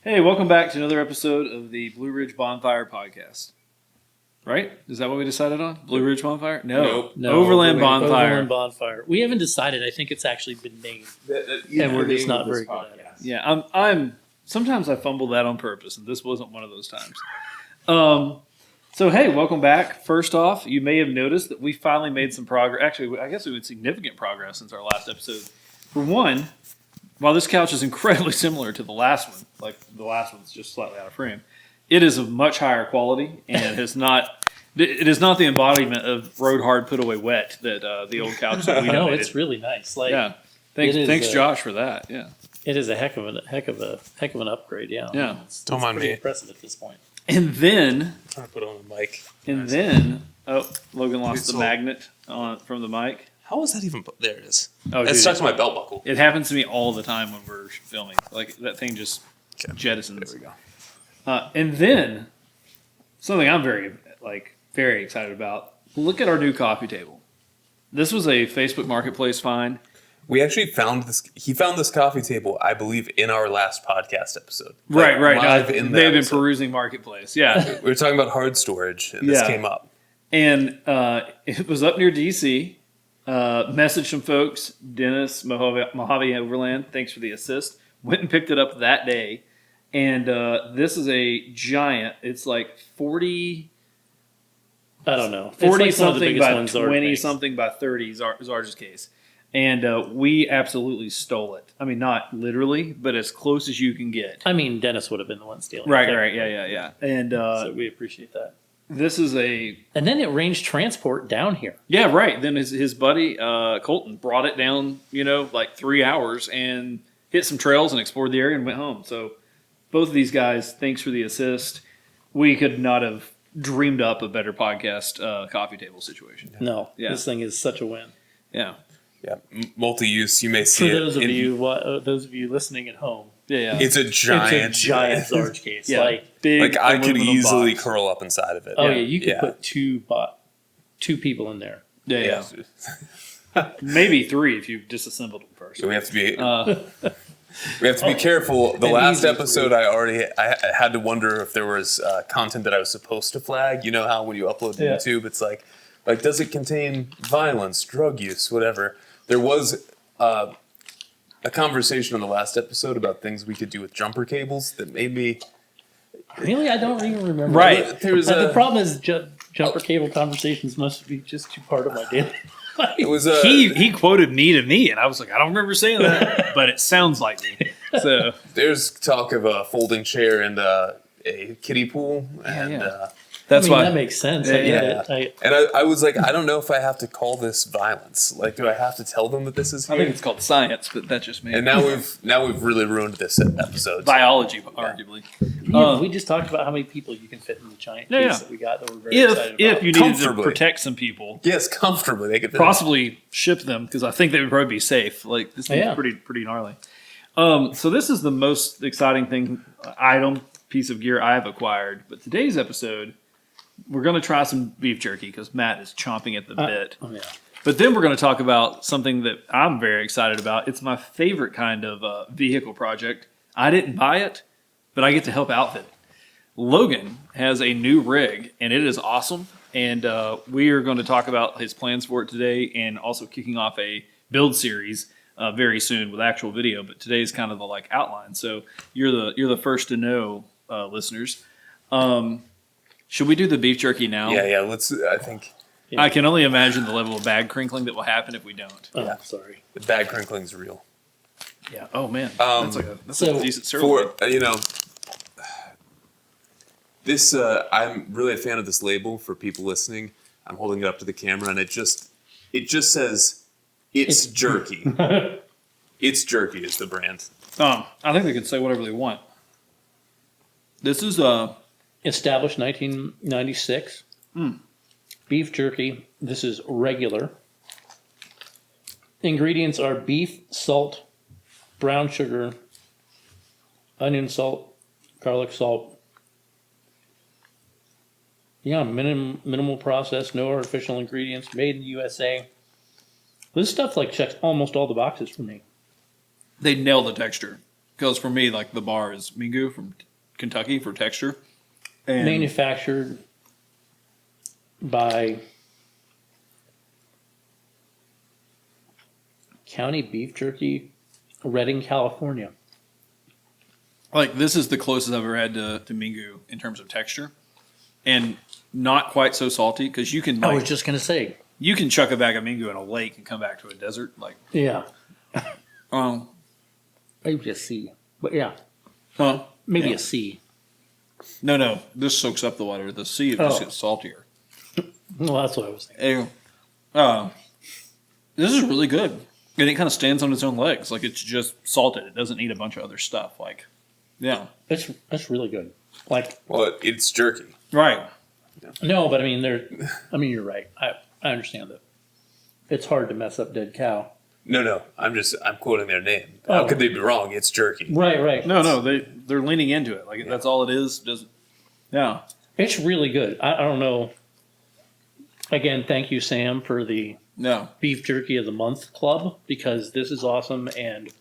Hey, welcome back to another episode of the Blue Ridge Bonfire podcast. Right? Is that what we decided on? Blue Ridge Bonfire? No. Overland Bonfire. Overland Bonfire. We haven't decided. I think it's actually been named. And we're just not very good at it. Yeah, I'm sometimes I fumble that on purpose, and this wasn't one of those times. So, hey, welcome back. First off, you may have noticed that we finally made some progress. Actually, I guess we made significant progress since our last episode. For one, while this couch is incredibly similar to the last one, like the last one's just slightly out of frame, it is of much higher quality and it is not the embodiment of rode hard, put away wet that the old couch that we No, donated. it's really nice. Like, Yeah. Thanks, Josh, for that. Yeah. it is a heck of an upgrade. Yeah. Yeah. Don't mind pretty me. impressive at this point. And then, I'm trying to put on the mic. Logan lost the So- magnet from the mic. How was that even? There it is. Oh, It dude, stuck to my belt buckle. it happens to me all the time when we're filming. Like that thing just Okay. jettisons. There we go. And then something I'm very excited about. Look at our new coffee table. This was a Facebook Marketplace find. We actually found this. He found this coffee table, I believe, in our last podcast episode. Right. Live No, in they've that been episode. perusing Marketplace. Yeah. We were talking about hard storage, and this Yeah. came up. And it was up near DC. Messaged some folks. Dennis, Mojave Overland, thanks for the assist. Went and picked it up that day. And this is a giant. It's like 40 I don't know. It's 40 like one of the something biggest by ones Zard 20 makes. something by 30 is Zarge's case. And we absolutely stole it. I mean, not literally, but as close as you can get. I mean, Dennis would have been the one stealing. Right. it. Yeah. And So we appreciate that. this is a... And then it arranged transport down here. Yeah, right. Then his buddy, Colton, brought it down, like 3 hours and hit some trails and explored the area and went home. So both of these guys, thanks for the assist. We could not have dreamed up a better podcast coffee table situation. No, Yeah. this thing is such a win. Yeah. Yeah, multi-use. You may For see it. those of you listening at home, Yeah. It's a giant, it's a giant Zarge case. Yeah. Like, Big Like I could aluminum easily box. curl up inside of it. oh Yeah. yeah, you could Yeah. put two people in there. Yeah. Maybe 3 if you've disassembled them first. So we have to be. Uh, We have to be careful. The and last easy episode, I had to wonder if there was content that I was supposed to flag. You know how when you upload to Yeah. YouTube, it's like does it contain violence, drug use, whatever. There was a conversation on the last episode about things we could do with jumper cables that made me. Really, I don't even remember. Right. There was The a. problem is jumper cable conversations must be just too part of my daily life. It was a. he quoted me to me, and I was like, I don't remember saying that, but it sounds like me. So There's talk of a folding chair and a kiddie pool, and yeah. That's I mean, why that makes sense. Yeah, I get yeah. it. and I was like, I don't know if I have to call this violence. Like, do I have to tell them that this is I here? think it's called science, but that's just me. And now we've really ruined this episode. Biology, arguably. We just talked about how many people you can fit in the giant Yeah, case yeah. that we got that we're very excited If about. you needed to Comfortably. protect some people, Yes, comfortably they could. possibly ship them because I think they would probably be safe. Like this thing's Yeah. pretty gnarly. So this is the most exciting piece of gear I have acquired. But today's episode, we're going to try some beef jerky because Matt is chomping at the bit. Oh yeah. But then we're going to talk about something that I'm very excited about. It's my favorite kind of vehicle project. I didn't buy it, but I get to help outfit it. Logan has a new rig, and it is awesome. And we are going to talk about his plans for it today and also kicking off a build series very soon with actual video. But today's kind of the outline. So you're the first to know, listeners. Should we do the beef jerky now? Yeah. Let's. I think I can only imagine the level of bag crinkling that will happen if we don't. Oh, Yeah. sorry. the bag crinkling's real. Yeah. Oh man. Um, that's so a decent sirloin. For this, I'm really a fan of this label for people listening. I'm holding it up to the camera, and it just says it's jerky. It's Jerky is the brand. I think they can say whatever they want. This is Established 1996. Beef jerky. This is regular. Ingredients are beef, salt, brown sugar, onion salt, garlic salt. Yeah, minimal process, no artificial ingredients, made in the USA. This stuff checks almost all the boxes for me. they nail the texture Because for me, like the bar is Mingu from Kentucky for texture. And Manufactured by County Beef Jerky, Redding, California. like this is the closest I've ever had to Mingu in terms of texture. And not quite so salty because you can I like, was just going to say. you can chuck a bag of Mingu in a lake and come back to a desert. Like Yeah. um Maybe a C. But yeah, huh? maybe Yeah. a C. No. This soaks up the water. The sea just gets saltier. Well, that's what I was thinking. This is really good. And it kind of stands on its own legs. Like it's just salted. It doesn't need a bunch of other stuff. Like, yeah. That's really good. Like, Well, it's jerky. Right. no, but I mean, you're right. I understand that. It's hard to mess up dead cow. No. I'm quoting their name. How could they be wrong? It's jerky. Right. No, they're leaning into it. Like that's all it is. Yeah. It's really good. I don't know. Again, thank you, Sam, for the No. Beef Jerky of the Month Club, because this is awesome and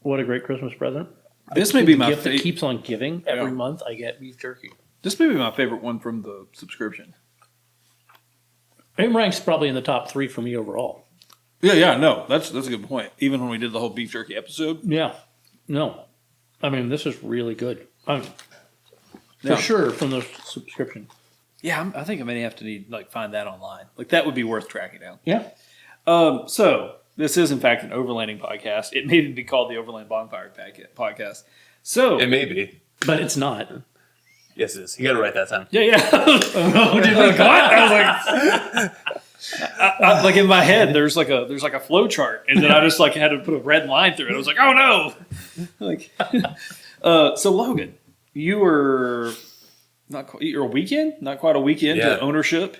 what a great Christmas present. This may be The my gift that favorite. keeps on giving. Every Yeah. month I get beef jerky. This may be my favorite one from the subscription. It ranks probably in the top 3 for me overall. Yeah. No, that's a good point. Even when we did the whole beef jerky episode. Yeah. No. I mean, this is really good. For Yeah. sure from the subscription. Yeah, I think I may have to find that online. Like that would be worth tracking down. Yeah. So this is in fact an overlanding podcast. It may even be called the Overland Bonfire Podcast. So It may be. But it's not. Yes, it is. You got to write that down. yeah. Did we what? I was like, like in my head, there's like a flow chart, and then I just like had to put a red line through it. I was like, oh no! Like, so Logan, you were you're a weekend, not quite a weekend to ownership.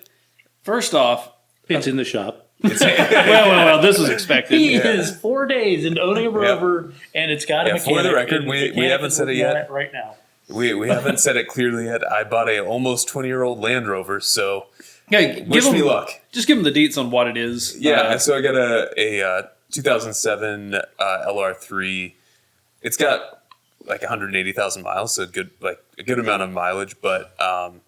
First off, It's in the shop. well, this was expected. He is 4 days into owning a Rover, and it's got a mechanic. For the record, and we the mechanic haven't is said it working on yet. Right now. We haven't said it clearly yet. I bought a almost 20-year-old Land Rover, so Yeah, wish me luck. Just give them the deets on what it is. Yeah, so I got a 2007 LR3. It's got like 180,000 miles, so a good amount of mileage. But all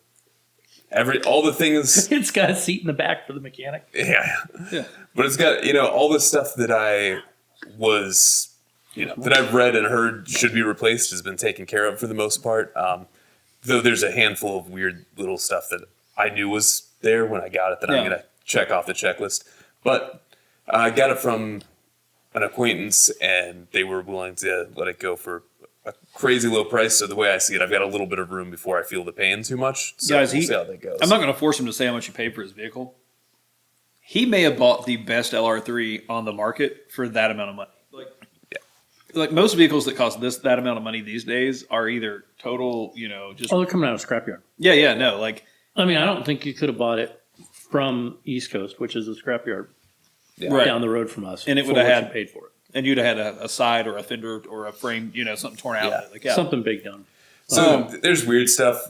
the things, It's got a seat in the back for the mechanic. yeah. Yeah. But it's got all the stuff that I was. That I've read and heard should be replaced has been taken care of for the most part. Though there's a handful of weird little stuff that I knew was there when I got it that I'm going to check off the checklist. But I got it from an acquaintance, and they were willing to let it go for a crazy low price. So the way I see it, I've got a little bit of room before I feel the pain too much. So Guys, we'll see how that goes. I'm not going to force him to say how much he paid for his vehicle. He may have bought the best LR3 on the market for that amount of money. Like most vehicles that cost that amount of money these days are either total, just Oh, they're coming out of scrapyard. no, like I mean, I don't think you could have bought it from East Coast, which is a scrapyard right. down the road from us, And it for would have what had- you paid for it. And you'd have had a side or a fender or a frame, something torn out. Yeah. Like, Something big done. So there's weird stuff,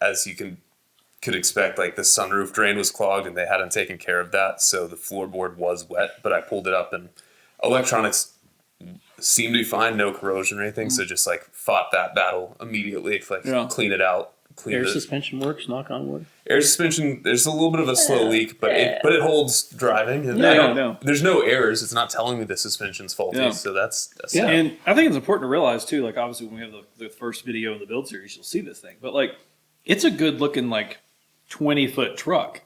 as you could expect. Like the sunroof drain was clogged, and they hadn't taken care of that, so the floorboard was wet. But I pulled it up, and electronics seemed to be fine, no corrosion or anything. So just fought that battle immediately. Clean it out. Air suspension works, knock on wood. Air suspension. There's a little bit of a slow leak, but it holds driving. And No. There's no errors. It's not telling me the suspension's faulty. Yeah. So that's Yeah. And I think it's important to realize too, obviously when we have the first video in the build series, you'll see this thing. But it's a good looking 20-foot truck.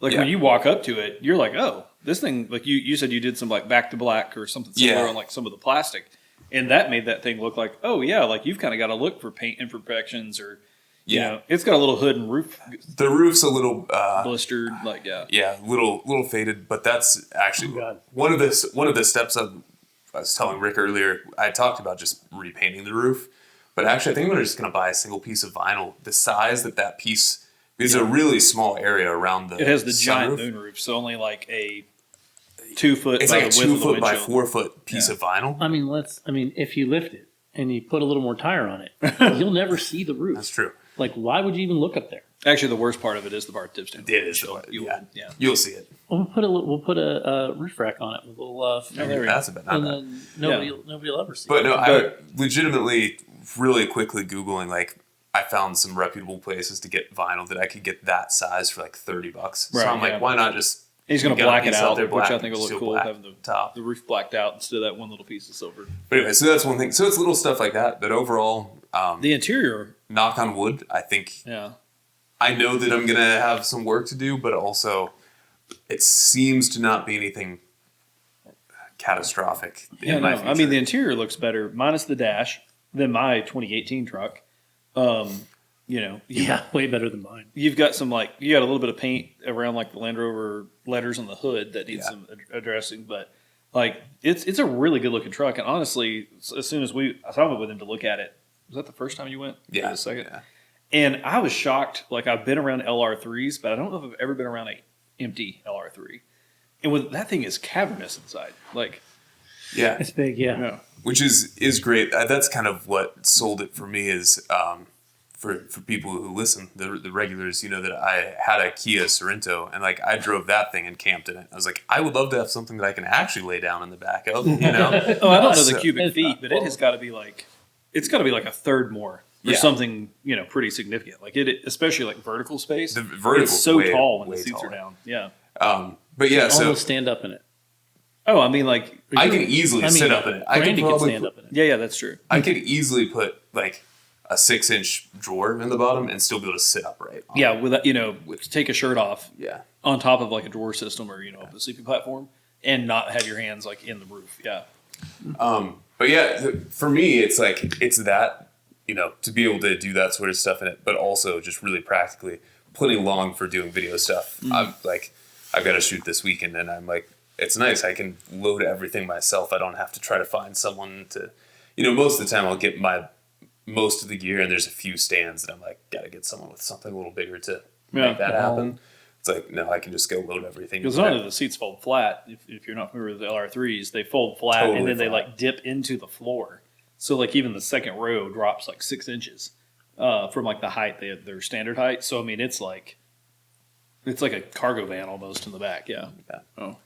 When you walk up to it, you're like, oh, this thing, you said you did some back to black or something similar on some of the plastic. And that made that thing look like, oh yeah, you've kind of got to look for paint imperfections or, it's got a little hood and roof the roof's a little blistered, little faded. But that's actually one of the steps I was telling Rick earlier. I talked about just repainting the roof, but actually I think I'm just going to buy a single piece of vinyl. The size that piece. There's a really small area around the. It has the sunroof. giant moonroof, so only a 2 foot. It's by like a the width 2 of the foot by windshield. 4 foot piece of vinyl. I mean, if you lift it and you put a little more tire on it, you'll never see the roof. That's true. Why would you even look up there? Actually, the worst part of it is the bar tips down. It is. So Yeah. You'll see it. We'll put a roof rack on it with a little. That's a bit. Not and bad. then nobody will ever see. But it. no, I legitimately, really quickly Googling, like, I found some reputable places to get vinyl that I could get that size for like $30. So Right, I'm like, why not just? He's going to get a black it piece out, there, which I black, think will look still cool, black having the top. roof blacked out instead of that one little piece of silver. But anyway, so that's one thing. So it's little stuff like that. But overall, The interior, knock on wood, I think yeah. I know that I'm gonna have some work to do, but also it seems to not be anything catastrophic. Yeah, in my no. future. I mean, the interior looks better, minus the dash, than my 2018 truck. Way better than mine. You've got some you got a little bit of paint around like the Land Rover letters on the hood that needs some addressing, but it's a really good looking truck. And honestly, as soon as I went with him to look at it. Was that the first time you went? Yeah, the second. yeah. And I was shocked. Like I've been around LR3s, but I don't know if I've ever been around a empty LR3. And that thing is cavernous inside. Yeah, It's big, yeah. which is great. That's kind of what sold it for me is for people who listen, the regulars, that I had a Kia Sorento and I drove that thing and camped in it. I was like, I would love to have something that I can actually lay down in the back of. Oh, I don't know the cubic feet, but it has got to be it's got to be like a third more or something, pretty significant. Especially vertical space. The vertical it's so tall when way the seats taller. are down. Yeah. But yeah, so Almost stand up in it. Oh, I mean, I can easily sit up in it. I can Brandy probably stand up in it. yeah, that's true. I could easily put a 6-inch drawer in the bottom and still be able to sit upright. on Yeah, it. with that, take a shirt off Yeah. on top of a drawer system or a sleeping platform, and not have your hands in the roof. Yeah. But yeah, for me, it's that, to be able to do that sort of stuff in it, but also just really practically plenty long for doing video stuff. I've got to shoot this weekend and I'm it's nice. I can load everything myself. I don't have to try to find someone to, most of the time I'll get most of the gear and there's a few stands that I'm got to get someone with something a little bigger to make that happen. It's no, I can just go load everything. Because not only the seats fold flat, if you're not familiar with the LR3s, they fold flat and then they dip into the floor. So even the second row drops 6 inches from the height, their standard height. So I mean, it's like a cargo van almost in the back. Yeah. Oh.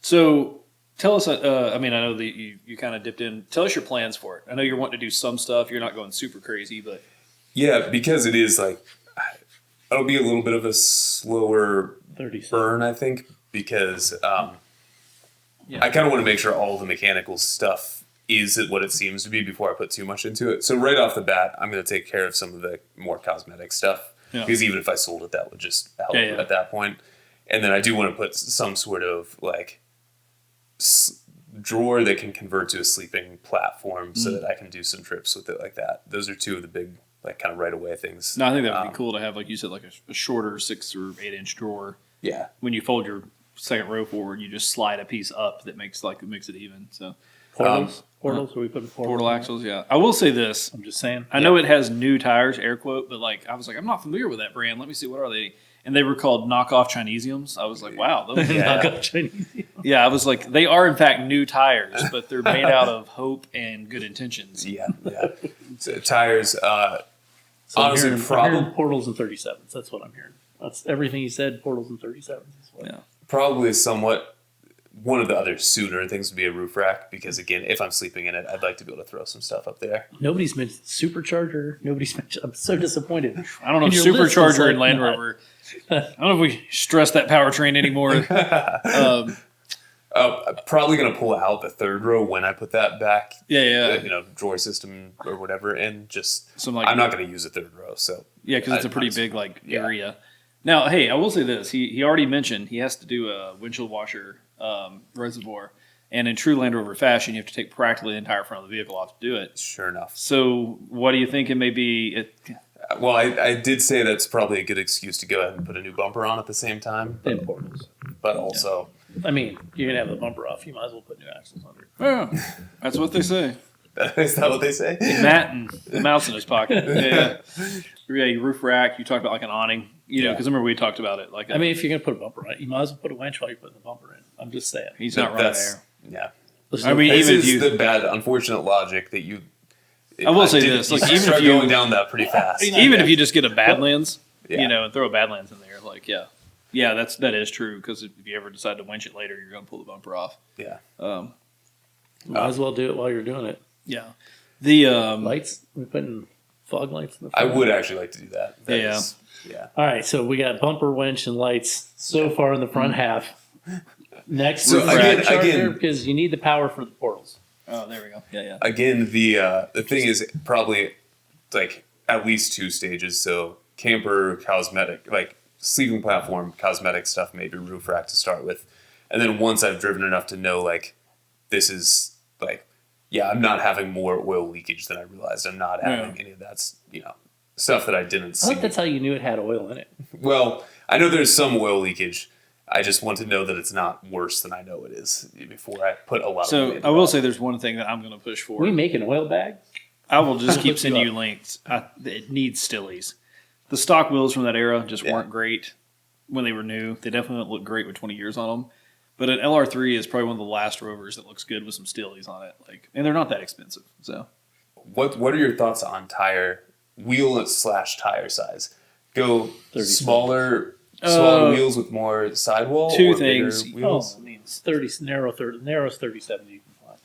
So tell us. I know that you kind of dipped in. Tell us your plans for it. I know you're wanting to do some stuff. You're not going super crazy, but yeah, because it is it'll be a little bit of a slower 37. burn, I think, because I kind of want to make sure all the mechanical stuff is what it seems to be before I put too much into it. So right off the bat, I'm going to take care of some of the more cosmetic stuff because even if I sold it, that would just help at that point. And then I do want to put some sort of drawer that can convert to a sleeping platform so that I can do some trips with it like that. Those are two of the big kind of right away things. No, I think that would be cool to have, like you said, a shorter 6 or 8 inch drawer. Yeah. When you fold your second row forward, you just slide a piece up that makes it even. So Portals? Are we putting portal axles? Yeah. I will say this. I'm just saying. I know it has new tires, air quote, but I was I'm not familiar with that brand. Let me see, what are they? And they were called knockoff Chinesiums. I was like, wow. Those Knockoff Chinese. Yeah, I was like, they are in fact new tires, but they're made out of hope and good intentions. Yeah. So, tires. So honestly, I'm hearing portals and 37s. That's what I'm hearing. That's everything he said. Portals and 37s. Yeah. Probably somewhat. One of the other sooner things would be a roof rack because again, if I'm sleeping in it, I'd like to be able to throw some stuff up there. Nobody's mentioned supercharger. Nobody's mentioned. I'm so disappointed. I don't know if supercharger and Land Rover. I don't know if we stress that powertrain anymore. Probably going to pull out the third row when I put that back. Yeah. Drawer system or whatever, and just Some, I'm not going to use a third row. So yeah, because it's a pretty big area. Now, hey, I will say this: he already mentioned he has to do a windshield washer reservoir, and in true Land Rover fashion, you have to take practically the entire front of the vehicle off to do it. Sure enough. So, what do you think it may be? Well, I did say that's probably a good excuse to go ahead and put a new bumper on at the same time, And portals. but also. I mean, you're gonna have the bumper off. You might as well put new axles under it. Yeah, that's what they say. Is that what they say? Matt and the mouse in his pocket. Yeah, your roof rack. You talked about an awning. Because remember we talked about it. I mean, if you're gonna put a bumper on it, you might as well put a winch while you're putting the bumper in. I'm just saying. He's not right there. Yeah. Listen, I mean, This even is the bad, unfortunate logic that I will say this: you like even start if you going down that pretty fast. even if you just get a Badlands, Yeah. and throw a Badlands in there, like that is true. Because if you ever decide to winch it later, you're going to pull the bumper off. Yeah. Might as well do it while you're doing it. Yeah. The Lights? We're putting fog lights in the I front. would actually like to do that. That Yeah. is- yeah. All right, so we got bumper, winch, and lights so far in the front half. Next, So again- because you need the power for the portals. oh, there we go. Yeah. Again, the thing is probably like at least 2 stages. So camper, cosmetic, like sleeping platform, cosmetic stuff, maybe roof rack to start with, and then once I've driven enough to know like this is like I'm not having more oil leakage than I realized. I'm not having any of that stuff that I didn't I see. think that's how you knew it had oil in it. Well, I know there's some oil leakage. I just want to know that it's not worse than I know it is before I put a lot of money So into I will that. say there's one thing that I'm going to push for. We make an oil bag. I will just keep Look sending you you links. It needs Stillies. The stock wheels from that era just weren't great when they were new. They definitely don't look great with 20 years on them. But an LR3 is probably one of the last Rovers that looks good with some Stillies on it. And they're not that expensive. So What are your thoughts on wheel/tire size? Go 37. smaller wheels with more sidewall. Two or bigger things. Wheels? I mean, it's 30 narrow's 37. You can find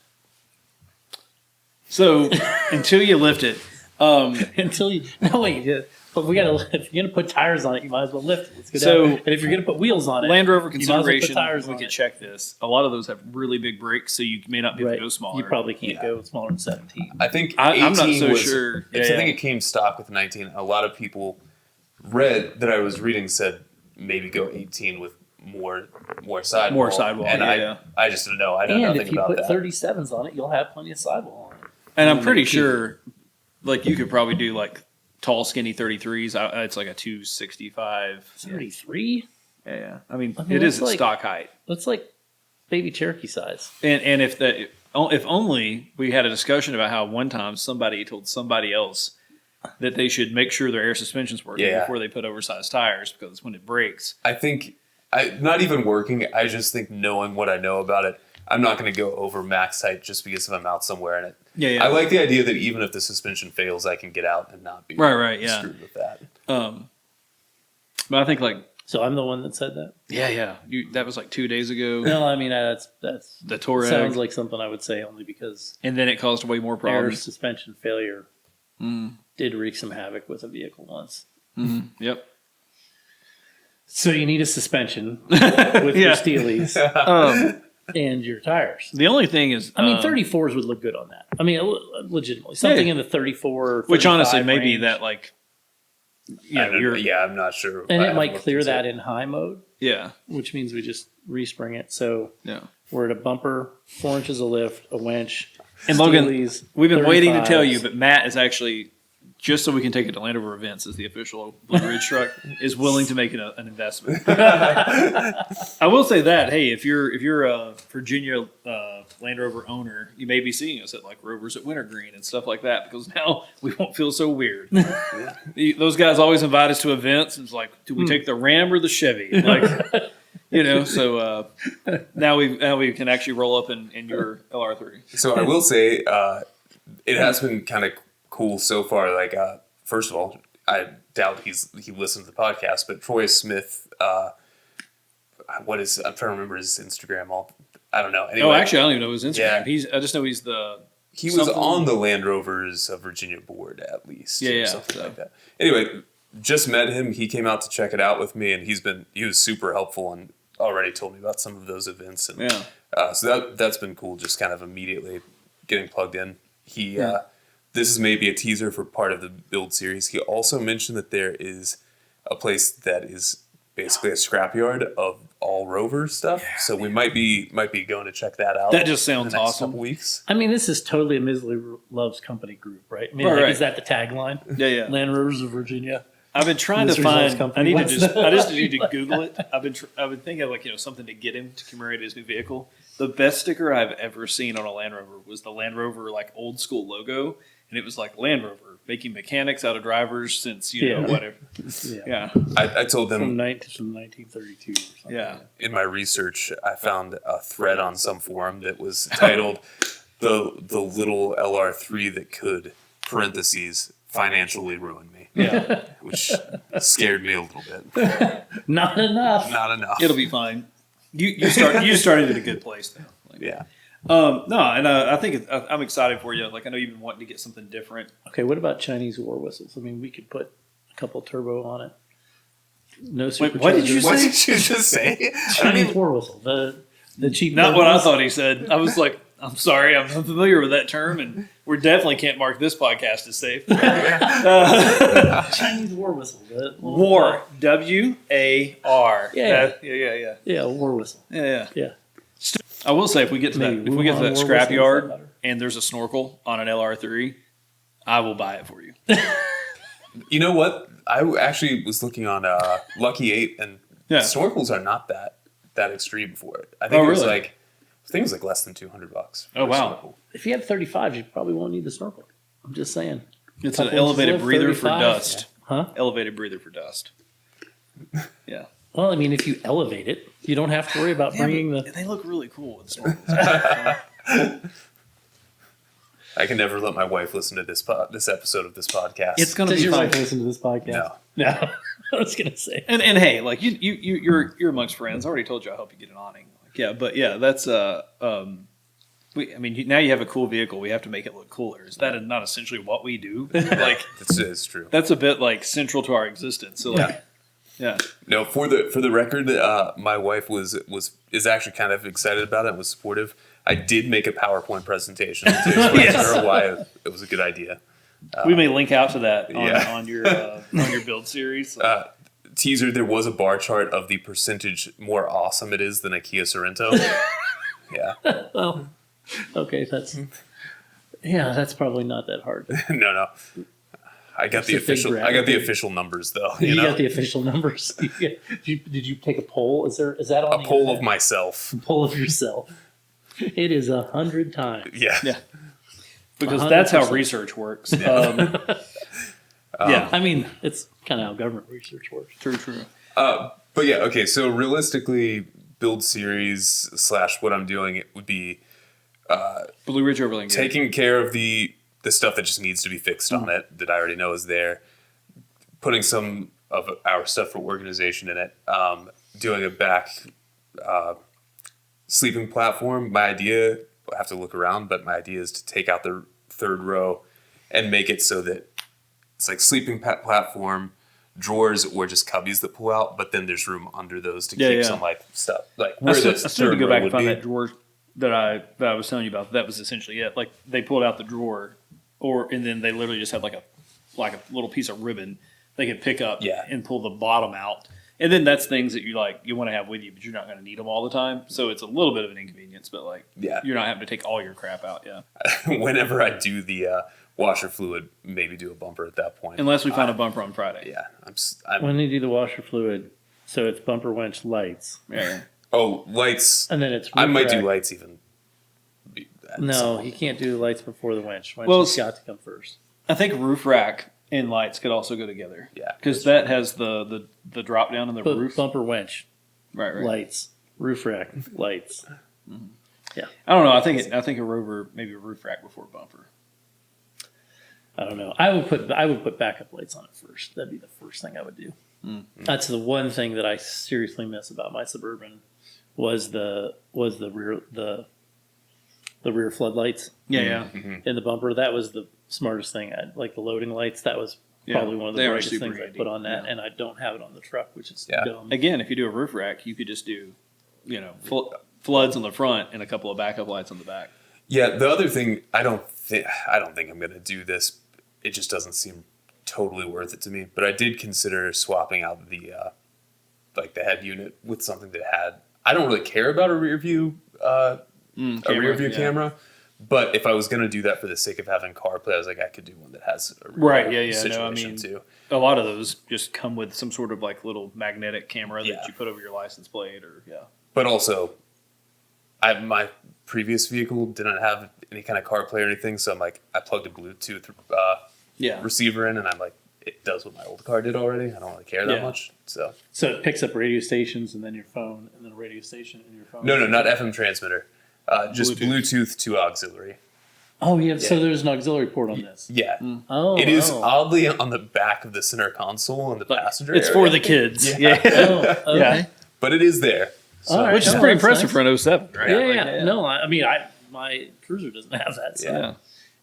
So until you lift it, until you. No wait, but we gotta. If you're gonna put tires on it, you might as well lift it. Let's go So- down. And if you're gonna put wheels on it, Land Rover you might as well put consideration, tires we on could it. check this. A lot of those have really big brakes, so you may not be able Right. to go smaller. You probably can't Yeah. go smaller than 17. I think I'm not 18 so was, sure. because Yeah, I think yeah. it came stock with 19. A lot of people read that I was reading said maybe go 18 with more sidewall. More sidewall, and yeah. I just don't know. I know And nothing if you about put that. 37s on it, you'll have plenty of sidewall on it. And I'm pretty sure, you could probably do tall, skinny 33s. It's like a 265. 33? Yeah. I mean, I mean, it that's is at stock height. That's like baby Cherokee size. And if only we had a discussion about how one time somebody told somebody else that they should make sure their air suspension's working before they put oversized tires, because when it breaks. I think not even working. I just think knowing what I know about it, I'm not going to go over max height just because if I'm out somewhere in it. Yeah. I like the idea that even if the suspension fails, I can get out and not be Right, yeah. screwed with that. But I think So I'm the one that said that? that was 2 days ago. No, I mean, that's The Touareg. sounds like something I would say only because And then it caused way more air problems. suspension failure did wreak some havoc with a vehicle once. Yep. So you need a suspension with your Yeah. Steelies and your tires. The only thing is, I mean, 34s would look good on that. I mean, legitimately. Something in the 34, which honestly 35 maybe range. that I'm not sure. And I it haven't might looked clear into that it. in high mode, yeah. which means we just respring it. So Yeah. we're at a bumper, 4 inches of lift, a winch. And Logan, Steelies, we've been waiting to tell you, 35s. but Matt is actually, just so we can take it to Land Rover events as the official Blue Ridge truck, is willing to make it an investment. I will say that, hey, if you're a Virginia Land Rover owner, you may be seeing us at Rovers at Wintergreen and stuff like that, because now we won't feel so weird. Those guys always invite us to events, and it's like, do we take the Ram or the Chevy? So now we can actually roll up in your LR3. So I will say, it has been kind of cool so far. First of all, I doubt he listens to the podcast, but Troy Smith, I'm trying to remember his Instagram. I don't know. Anyway, Actually, I don't even know his Instagram. Yeah. I just know he's the. he was on the Land Rovers of Virginia board at least. Yeah, something like that. Anyway, just met him. He came out to check it out with me, and he was super helpful and already told me about some of those events. And so that's been cool. Just kind of immediately getting plugged in. This is maybe a teaser for part of the build series. He also mentioned that there is a place that is basically a scrapyard of all Rover stuff. So we might be going to check that out. That just sounds in the next awesome. Couple weeks. I mean, this is totally a Misery Loves Company group, right? I mean, Right. is that the tagline? Yeah. Land Rovers of Virginia. I've been trying to This results find. company. I just need to Google it. I've been thinking of something to get him to commemorate his new vehicle. The best sticker I've ever seen on a Land Rover was the Land Rover old school logo, and it was Land Rover making mechanics out of drivers since whatever. Yeah. I told them From 1932 or something. Yeah. in my research, I found a thread on some forum that was titled "the little LR3 that could parentheses, financially ruin me. Yeah. Which scared me a little bit. Not enough. Not enough. It'll be fine. You started at a good place now. Like, Yeah. No, and I think I'm excited for you. Like I know you've been wanting to get something different. Okay, what about Chinese war whistles? I mean, we could put a couple turbo on it. No super. what did you What say? did you just say? Chinese war whistle. The cheap. Not what I ones. thought he said. I was like, I'm sorry, I'm unfamiliar with that term, and we definitely can't mark this podcast as safe. Chinese war whistle. War, WAR. Yeah. Yeah. Yeah, war whistle. Yeah. Yeah. I will say, if we get to that, Maybe if we get to that Wuhan war scrap whistle, is that yard better? and there's a snorkel on an LR3, I will buy it for you. You know what? I actually was looking on Lucky 8, and Yeah. snorkels are not that extreme for it. I think Oh, it was really? like less than $200. Oh, for a wow. snorkel. If you have 35, you probably won't need the snorkel. I'm just saying. It's an Couple elevated inches breather lift, for 35. dust. Huh? Elevated breather for dust. Yeah. Well, I mean, if you elevate it, you don't have to worry about bringing the. They look really cool with snorkels. I can never let my wife listen to this episode of this podcast. It's gonna Does be your fun. wife listen to this podcast? No. No. I was gonna say. And hey, like you're amongst friends. I already told you I help you get an awning. Like, yeah, but yeah, that's now you have a cool vehicle. We have to make it look cooler. Is that not essentially what we do? Like It's true. that's a bit like central to our existence. So like, yeah. No, for the record, my wife is actually kind of excited about it and was supportive. I did make a PowerPoint presentation to explain Yes. to her why it was a good idea. We may link out to that yeah. on your build series. Teaser, there was a bar chart of the percentage more awesome it is than a Kia Sorento. Yeah. Well, okay, that's probably not that hard. No. I got the It's a big graph. official numbers though. You know? got the official numbers. Did you take a poll? Is that on A the poll internet? of myself. A poll of yourself? It is 100 times. Yeah. Yeah. Because that's how 100%. research works. Yeah. Yeah. I mean, it's kind of how government research works. True. But yeah, okay. So realistically, build series / what I'm doing, it would be Blue Ridge Overland. taking care of the stuff that just needs to be fixed on it that I already know is there. Putting some of our stuff for organization in it. Doing a back sleeping platform. My idea, I have to look around, but my idea is to take out the third row and make it so that it's like sleeping platform, drawers, or just cubbies that pull out, but then there's room under those to keep some like stuff. Like I where the started to go third row back and would find be. that drawer that I was telling you about. That was essentially it. Like they pulled out the drawer, and then they literally just had like a little piece of ribbon they could pick up and pull the bottom out. And then that's things that you want to have with you, but you're not going to need them all the time. So it's a little bit of an inconvenience, but you're not having to take all your crap out. Yeah. Whenever I do the washer fluid, maybe do a bumper at that point. Unless we find a bumper on Friday. Yeah. When they do the washer fluid, so it's bumper winch lights, Yeah. Oh, lights. and then it's I might do roof rack. lights even. No, you can't do the lights before the winch. Winch Well, has got to come first. I think roof rack and lights could also go together. Yeah. Because that has the drop down in the But roof. bumper winch, Right. lights, roof rack, lights. I don't know. I think a Rover, maybe a roof rack before bumper. I don't know. I would put backup lights on it first. That'd be the first thing I would do. That's the one thing that I seriously miss about my Suburban was the rear floodlights Yeah. in the bumper. That was the smartest thing. Like the loading lights. That was probably one of the they are brightest super things I handy. put on that, Yeah. and I don't have it on the truck, which is Yeah. dumb. Again, if you do a roof rack, you could just do, floods on the front and a couple of backup lights on the back. Yeah, the other thing, I don't think I'm going to do this. It just doesn't seem totally worth it to me. But I did consider swapping out the the head unit with something that had. I don't really care about a rear view camera, but if I was going to do that for the sake of having CarPlay, I was like, I could do one that has a rear situation too. A lot of those just come with some sort of little magnetic camera that Yeah. you put over your license plate, or But also, my previous vehicle didn't have any kind of CarPlay or anything, so I'm like, I plugged a Bluetooth receiver in, and I'm like, it does what my old car did already. I don't really care that Yeah. much. So it picks up radio stations and then your phone, and then a radio station and your phone. no, not FM transmitter. Just Bluetooth to auxiliary. Oh, yeah. So there's an auxiliary port on this. Yeah. Oh, It is oddly on the back of the center console in the passenger It's area. for the kids. Yeah. Oh, okay. Yeah. But it is there. So, All right. Which is Oh, pretty that's impressive nice. for an 07, right? Yeah, Like, yeah. No, I mean, my Cruiser doesn't have that. So. Yeah.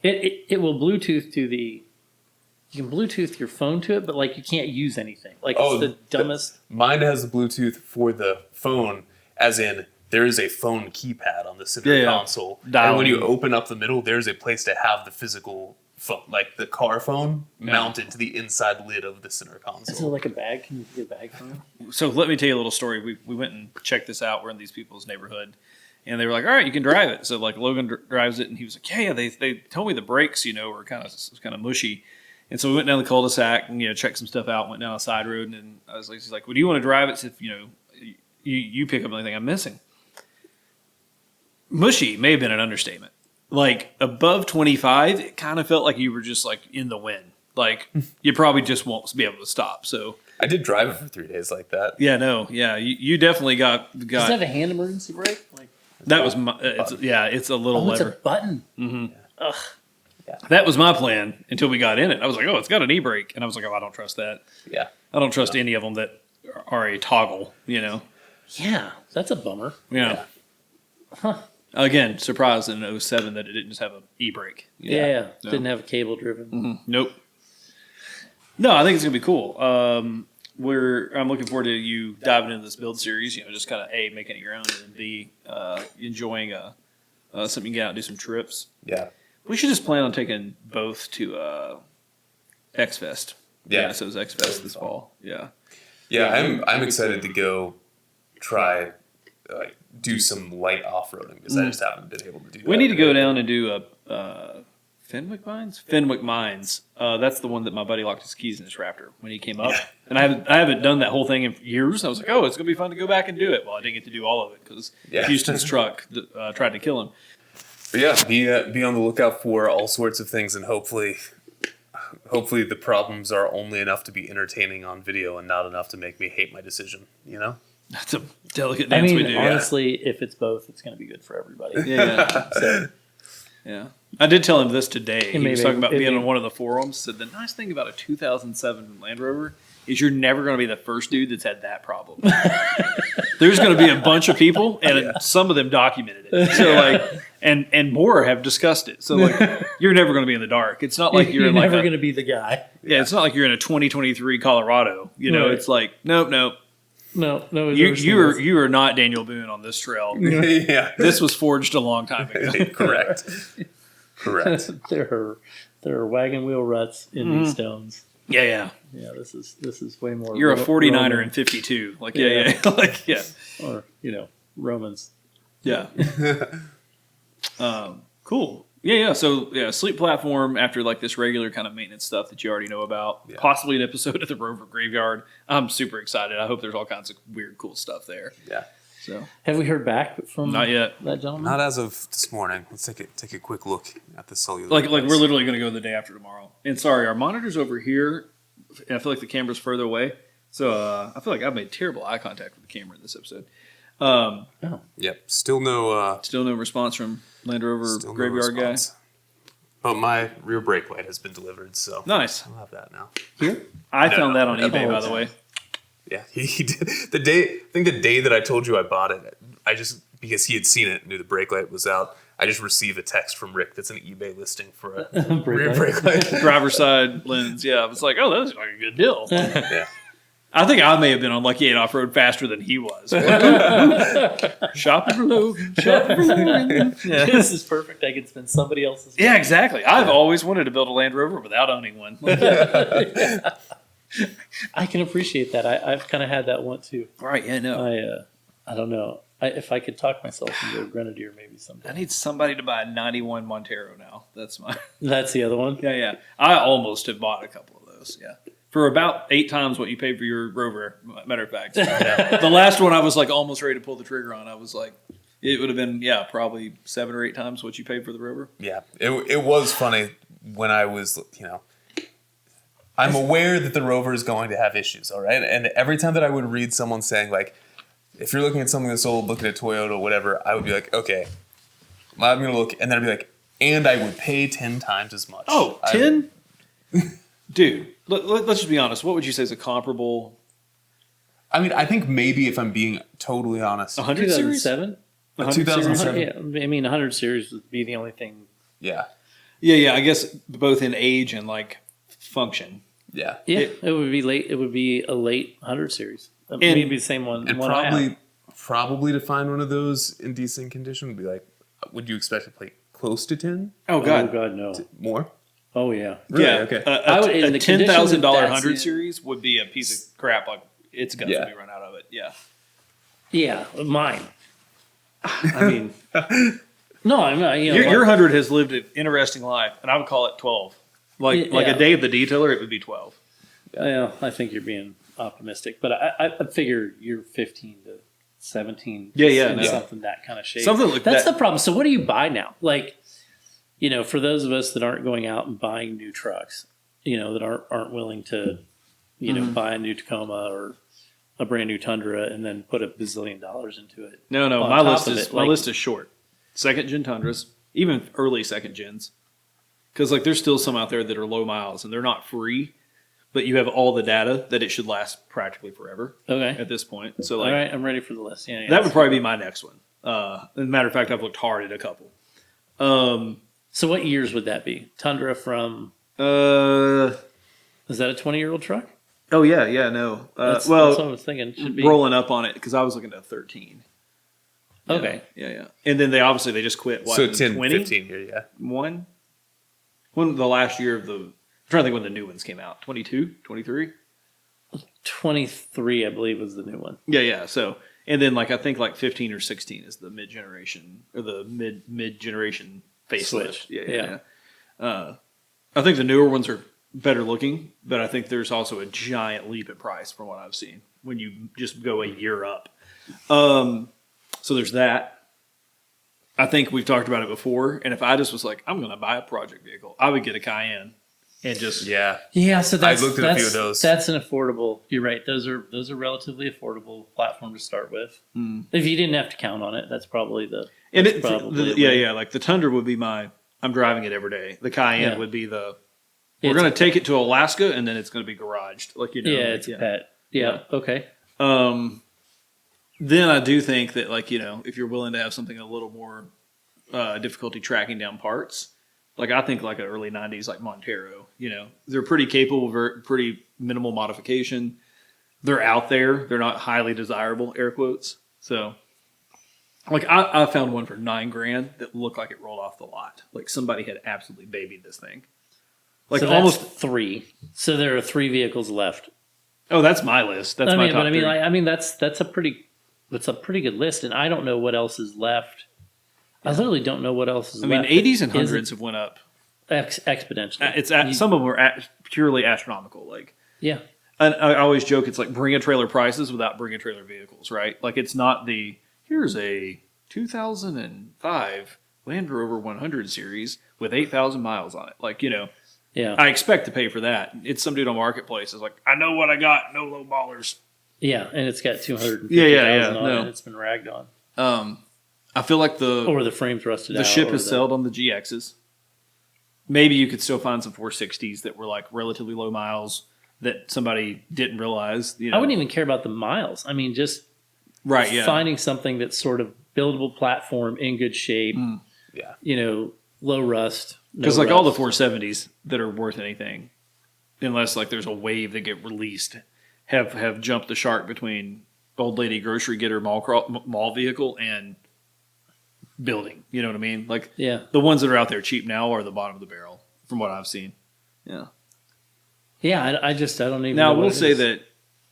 It will Bluetooth to the. You can Bluetooth your phone to it, but like you can't use anything. Like it's the dumbest. Mine has the Bluetooth for the phone, as in there is a phone keypad on the center console. And when you open up the middle, there's a place to have the physical phone, like the car phone, mounted to the inside lid of the center console. Is it like a bag? Can you get a bag from it? So let me tell you a little story. We went and checked this out. We're in these people's neighborhood. And they were like, all right, you can drive it. So like Logan drives it, and he was like, yeah, they told me the brakes, were kind of mushy. And so we went down the cul-de-sac and, checked some stuff out, went down a side road. And I was like, he's like, well, do you want to drive it? So if, you pick up anything I'm missing. Mushy may have been an understatement. Like above 25, it kind of felt like you were just like in the wind. Like you probably just won't be able to stop. So I did drive it for 3 days like that. yeah, no, yeah, you definitely got. Does it have a hand emergency brake? Like That was my. It's a little it's lever. a button. Mm-hmm. Ugh. That was my plan until we got in it. I was like, oh, it's got an e-brake, and I was like, oh, I don't trust that. Yeah. I don't trust any of them that are a toggle. Yeah, that's a bummer. Yeah. Huh. Again, surprised in 07 that it didn't just have an e-brake. Yeah. No. Didn't have a cable driven. Mm-hmm. Nope. No, I think it's gonna be cool. I'm looking forward to you diving into this build series. Just kind of A, making it your own, and B, enjoying something you can get out and do some trips. Yeah. We should just plan on taking both to X Fest. Yeah. So it's X Fest this fall. Yeah. Yeah, I'm excited to go try do some light off-roading because I just haven't been able to do that. We need to go down and do Fenwick Mines. Fenwick Mines. That's the one that my buddy locked his keys in his Raptor when he came up. Yeah. And I haven't done that whole thing in years. I was like, oh, it's gonna be fun to go back and do it. Well, I didn't get to do all of it because Houston's truck tried to kill him. But yeah, be on the lookout for all sorts of things, and hopefully the problems are only enough to be entertaining on video and not enough to make me hate my decision. That's a delicate dance we do. Honestly, if it's both, it's going to be good for everybody. Yeah. So, Yeah. I did tell him this today. He was Maybe- talking about being maybe- on one of the forums. Said the nice thing about a 2007 Land Rover is you're never going to be the first dude that's had that problem. There's going to be a bunch of people, and some of them documented it. So and more have discussed it. So you're never going to be in the dark. It's not like you're in never like going to be the guy. it's not like you're in a 2023 Colorado. Right. It's like nope. No. You are not Daniel Boone on this trail. Yeah. This was forged a long time ago. Correct. There are wagon wheel ruts in these stones. Yeah. Yeah, this is way more. You're a 49er Roman, in 52. Yeah. Or Romans. Yeah. Cool. Yeah. So sleep platform after this regular kind of maintenance stuff that you already know about. Yeah. Possibly an episode of the Rover Graveyard. I'm super excited. I hope there's all kinds of weird, cool stuff there. Yeah. So Have we heard back from not yet. that gentleman? Not as of this morning. Let's take a quick look at the cellular. Like device. we're literally going to go the day after tomorrow. And sorry, our monitor's over here. And I feel like the camera's further away. So I feel like I've made terrible eye contact with the camera in this episode. Yep. Still no Response from Land Rover still no Graveyard guy. response. But my rear brake light has been delivered, so Nice. I'll have that now. Here? I No, found that on no, eBay, no. by the way. Yeah, he did. I think the day that I told you I bought it, because he had seen it, knew the brake light was out. I just received a text from Rick that's an eBay listing for a rear brake light. Driver's side lens. Yeah, I was like, oh, that's like a good deal. Yeah. I think I may have been on Lucky 8 off road faster than he was. Shopping for Logan. Shopping for Logan. Yeah. This is perfect. I can spend somebody else's money. Yeah, exactly. I've always wanted to build a Land Rover without owning one. I can appreciate that. I've kind of had that one too. Right, yeah, no. I don't know. If I could talk myself into a Grenadier maybe someday. I need somebody to buy a 91 Montero now. That's my... That's the other one? Yeah. I almost have bought a couple of those, yeah. For about 8 times what you paid for your Rover, matter of fact. The last one I was almost ready to pull the trigger on. I was like, it would have been, probably 7 or 8 times what you paid for the Rover. Yeah, it was funny when I was, I'm aware that the Rover is going to have issues, all right? And every time that I would read someone saying, if you're looking at something that's old, look at a Toyota or whatever, I would be like, okay, I'm going to look, and then I'd be like, and I would pay 10 times as much. Oh, 10? Dude, let's just be honest. What would you say is a comparable? I mean, I think maybe if I'm being totally honest, 100 series? 2007? 2007. Yeah, I mean, 100 series would be the only thing. Yeah. Yeah. I guess both in age and like function. Yeah. Yeah, it would be late. It would be a late 100 series. Maybe the same one. And one I have. probably to find one of those in decent condition would be like, would you expect to play close to 10? Oh God, Oh God, no. More? Oh yeah. Really? Yeah. Okay. I would- in A the condition $10,000 that that's 100 in- series would be a piece of crap. Like its guts Yeah. would be run out of it. Yeah. Yeah, mine. I mean, No, I'm not. You know, your 100 has lived an interesting life, and I would call it 12. Like Yeah. a day of the detailer, it would be 12. Well, I think you're being optimistic, but I figure you're 15 to 17. Yeah, in no. something that kind of shape. Something like That's that. the problem. So what do you buy now? Like, you know, for those of us that aren't going out and buying new trucks, you know, that aren't willing to, you know, buy a new Tacoma or a brand new Tundra and then put $1 bazillion into it. No, on my top list of is it, my like- list is short. Second gen Tundras, even early second gens, because like there's still some out there that are low miles and they're not free, but you have all the data that it should last practically forever Okay. at this point. So All like right, I'm ready for the list. Yeah, that would probably be my next one. As a matter of fact, I've looked hard at a couple. So what years would that be? Tundra from, Uh, is that a 20-year-old truck? oh yeah, no. That's what I was thinking. Should be. rolling up on it because I was looking at 13. Okay. Yeah. And then they just quit. What, So in 10, 20? 15 here, yeah. One? When the last year of the... I'm trying to think when the new ones came out. 22? 23? 23, I believe, was the new one. Yeah. So, and then like I think like 15 or 16 is the mid-generation or the mid-generation facelift. Switch. Yeah. I think the newer ones are better looking, but I think there's also a giant leap in price from what I've seen when you just go a year up. So there's that. I think we've talked about it before, and if I just was like, I'm going to buy a project vehicle, I would get a Cayenne and just Yeah. Yeah, so that's looked at a few of those. That's an affordable. You're right. Those are relatively affordable platform to start with. If you didn't have to count on it, that's probably the. and that's it, probably yeah. Like the Tundra would be I'm driving it every day. The Cayenne Yeah. would be we're It's going to take it to Alaska, and then it's going to be garaged, like Yeah, like, it's a pet. Yeah. Okay. Then I do think that, like, if you're willing to have something a little more difficulty tracking down parts, like I think like an early 90s like Montero, they're pretty capable, pretty minimal modification. They're out there. They're not highly desirable, air quotes. So like I found one for $9,000 that looked like it rolled off the lot. Like somebody had absolutely babied this thing. Like So that's almost. 3. So there are 3 vehicles left. Oh, that's my list. That's my top three. That's a pretty good list, and I don't know what else is left. I literally don't know what else is left. 80s and that isn't 100s have went up. exponentially. Some of them were purely astronomical. Like, Yeah. and I always joke, it's like bring a trailer prices without bring a trailer vehicles, right? Like it's not here's a 2005 Land Rover 100 series with 8,000 miles on it. Like, Yeah. I expect to pay for that. It's some dude on Marketplace is like, I know what I got, no low ballers. Yeah, and it's got 250,000 Yeah, on no. it. It's been ragged on. I feel like Or the frame's rusted out. the ship or has sailed on the GXs. Maybe you could still find some 460s that were like relatively low miles that somebody didn't realize. I wouldn't even care about the miles. I mean, just right, yeah. finding something that's sort of buildable platform in good shape. Yeah. Low rust. Because like all the 470s that are worth anything, unless like there's a wave that get released, have jumped the shark between old lady grocery getter mall vehicle and building. You know what I mean? Like Yeah. the ones that are out there cheap now are the bottom of the barrel, from what I've seen. Yeah. Yeah, I don't even Now, know. we'll say that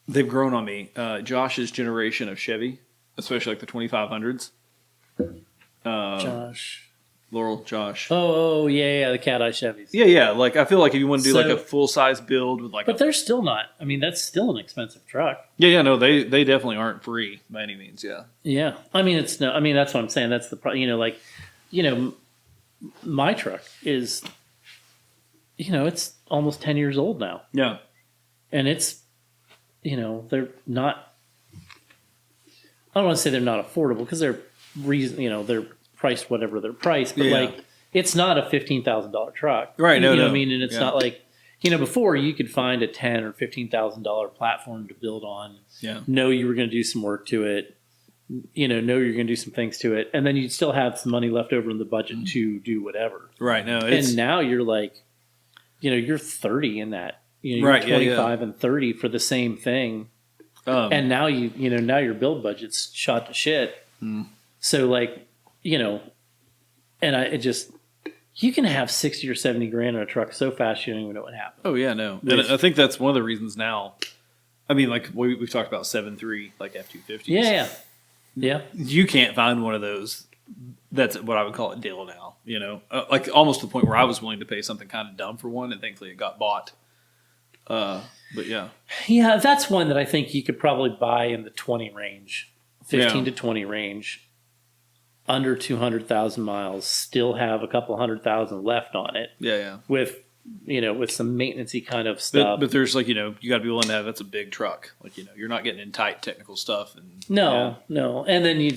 they've grown on me. Josh's generation of Chevy, especially like the 2500s. Josh. Laurel, Josh. Oh, yeah, the cat eye Chevys. Yeah. Like I feel like if you want to do like So- a full size build with like, But they're still not. I mean, that's still an expensive truck. no, they definitely aren't free by any means. Yeah. Yeah. I mean, that's what I'm saying. That's the problem. My truck is, it's almost 10 years old now. Yeah. And it's, they're not, I don't want to say they're not affordable because they're they're priced whatever they're priced, but Yeah. like it's not a $15,000 truck. Right, no, you know no. what I mean? And it's not like, before you could find a $10,000 or $15,000 platform to build on. Yeah. Know you were going to do some work to it. Know you're going to do some things to it, and then you'd still have some money left over in the budget to do whatever. Right. No. And now you're like, you're 30 in that. You're Right, 25 and 30 for the same thing. And now now your build budget's shot to shit. So like, and you can have 60 or 70 grand in a truck so fast you don't even know what happened. Oh yeah, no. And I think that's one of the reasons now. I mean, like we've talked about 7.3 like F-250s. Yeah. You can't find one of those. That's what I would call a deal now. Like almost to the point where I was willing to pay something kind of dumb for one, and thankfully it got bought. But yeah. Yeah, that's one that I think you could probably buy in the 20 range, 15 to 20 range, under 200,000 miles, still have a couple 100,000 left on it. Yeah. With some maintenance-y kind of stuff. But there's like, you got to be willing to have, that's a big truck. Like, you're not getting in tight technical stuff. And No. And then you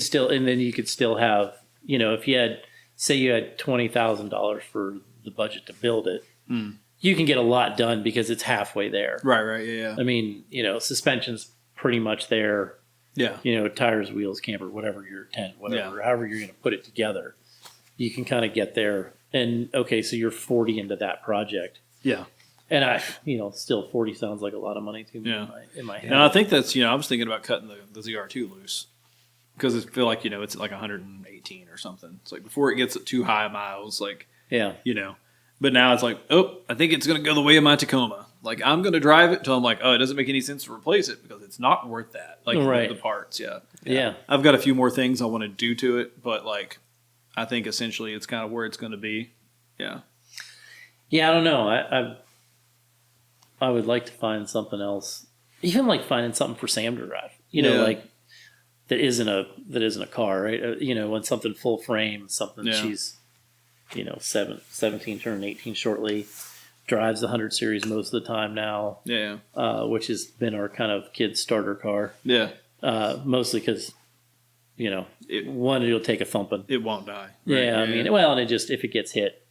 could still have, if you had, say you had $20,000 for the budget to build it, you can get a lot done because it's halfway there. Right. Yeah. I mean, suspension's pretty much there. Yeah. Tires, wheels, camper, whatever your tent, whatever, however you're going to put it together, you can kind of get there. And okay, so you're 40 into that project. Yeah. And still 40 sounds like a lot of money to me in my head. And I think that's, I was thinking about cutting the ZR2 loose because I feel like, it's like 118 or something. It's like before it gets too high miles, like, but now it's like, I think it's going to go the way of my Tacoma. Like, I'm going to drive it until I'm like, it doesn't make any sense to replace it because it's not worth that. Like, the parts, yeah. I've got a few more things I want to do to it, but, like, I think essentially it's kind of where it's going to be. Yeah. Yeah, I don't know. I would like to find something else. Even like finding something for Sam to drive. Like that isn't a car, right? When something full frame, something that she's 17 turning 18 shortly, drives the 100 series most of the time now. Yeah. Which has been our kind of kid starter car. Yeah. Mostly because it'll take a thumping. It won't die. Right? Yeah, I mean, and it just, if it gets hit,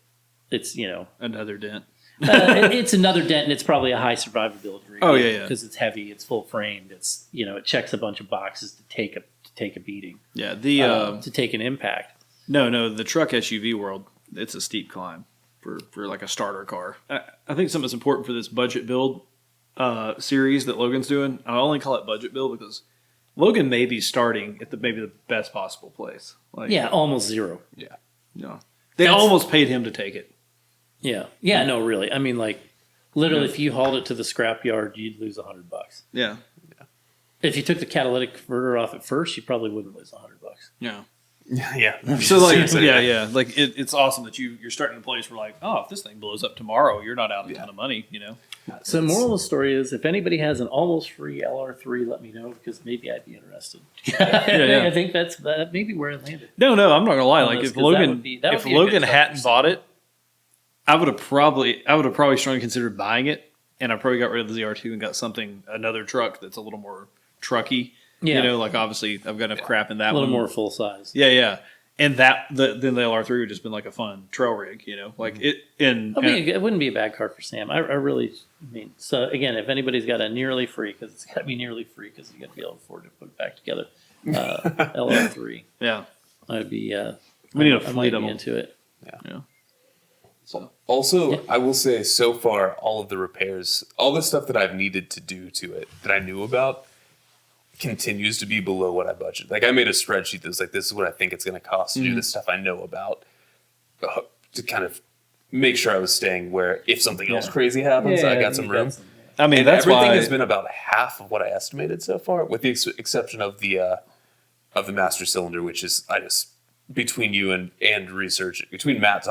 it's, another dent. It's another dent, and it's probably a high survivability rate. Oh, yeah. Because it's heavy, it's full framed, it's, it checks a bunch of boxes to take a beating. Yeah, to take an impact. No, the truck SUV world, it's a steep climb for like a starter car. I think something that's important for this budget build series that Logan's doing, I only call it budget build because Logan may be starting at maybe the best possible place. Like, almost zero. Yeah. No. They almost paid him to take it. Yeah. Yeah, no, really. I mean, like, literally, if you hauled it to the scrap yard, you'd lose $100. Yeah. If you took the catalytic converter off at first, you probably wouldn't lose $100. Yeah. Yeah. So, like, yeah. Like, it's awesome that you're starting a place where, like, if this thing blows up tomorrow, you're not out a ton of money, So, moral of the story is, if anybody has an almost free LR3, let me know because maybe I'd be interested. I think that's maybe where it landed. No, I'm not gonna lie. Like, if Logan hadn't bought it, I would have probably strongly considered buying it, and I probably got rid of the ZR2 and got another truck that's a little more trucky. Yeah. Like obviously I've got enough crap in that one. A little more full size. Yeah. And then the LR3 would have just been like a fun trail rig, like it. It wouldn't be a bad car for Sam. I really mean. So again, if anybody's got a nearly free, because it's got to be nearly free because you got to be able to afford to put it back together. LR3. Yeah. I'd be. We need a fleet of them. Into it. Yeah. So. Also, I will say so far, all of the repairs, all the stuff that I've needed to do to it that I knew about, continues to be below what I budgeted. Like, I made a spreadsheet that was like, this is what I think it's going to cost to do the stuff I know about to kind of make sure I was staying where if something else crazy happens, I got some room. I mean, that's everything why has been about half of what I estimated so far, with the exception of the master cylinder, which is between you and research, between Matt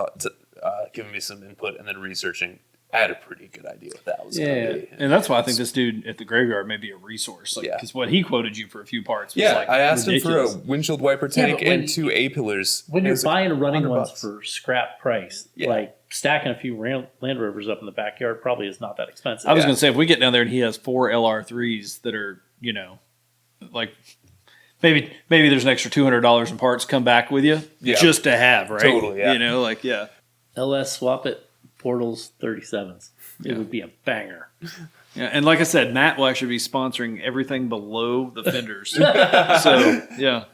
giving me some input and then researching, I had a pretty good idea what that was going to be. And that's why I think this dude at the graveyard may be a resource. Because what he quoted you for a few parts was I asked ridiculous. him for a windshield wiper tank and 2 A-pillars. When you're buying running ones for scrap price, like stacking a few Land Rovers up in the backyard probably is not that expensive. I was going to say, if we get down there and he has 4 LR3s that are, like maybe there's an extra $200 in parts come back with you just to have, right? Totally, yeah. LS Swap It Portals 37s. It Yeah. would be a banger. Yeah, and like I said, Matt will actually be sponsoring everything below the fenders. So yeah,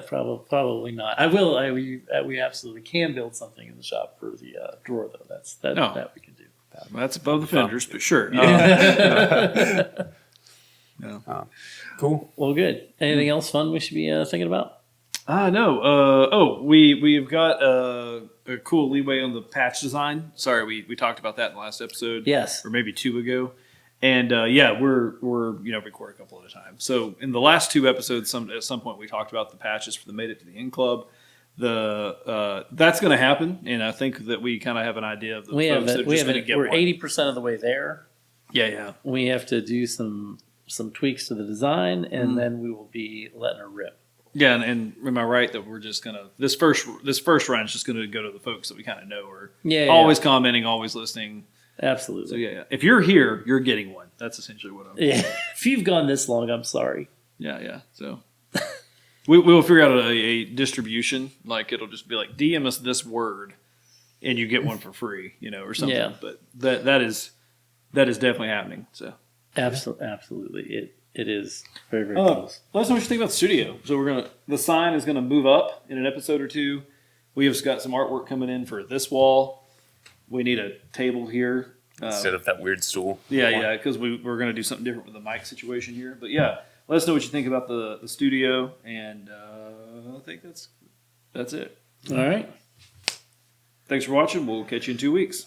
Probably not. I will. We absolutely can build something in the shop for the drawer, though. That we can do. that's above the fenders, but sure. Cool. Well, good. Anything else fun we should be thinking about? No. We've got a cool leeway on the patch design. Sorry, we talked about that in the last episode. Yes. Or maybe 2 ago. And we're record a couple at a time. So in the last 2 episodes, at some point we talked about the patches for the Made It to the End Club. That's going to happen, and I think that we kind of have an idea of the folks that are just going to get We're one. 80% of the way there. Yeah. We have to do some tweaks to the design, and then we will be letting her rip. Yeah, and am I right that we're just gonna this first run is just gonna go to the folks that we kind of know are always commenting, always listening. Absolutely. So yeah. If you're here, you're getting one. That's essentially what I'm. Yeah. If you've gone this long, I'm sorry. Yeah. So we will figure out a distribution. Like it'll just be like DM us this word, and you get one for free, or something. Yeah. But that is definitely happening. So Absolutely. It is very, very close. Let us know what you think about the studio. So the sign is gonna move up in an episode or 2. We have got some artwork coming in for this wall. We need a table here Instead of that weird stool. Yeah, because we're gonna do something different with the mic situation here. But yeah, let us know what you think about the studio, and I think that's it. All right. Thanks for watching. We'll catch you in 2 weeks.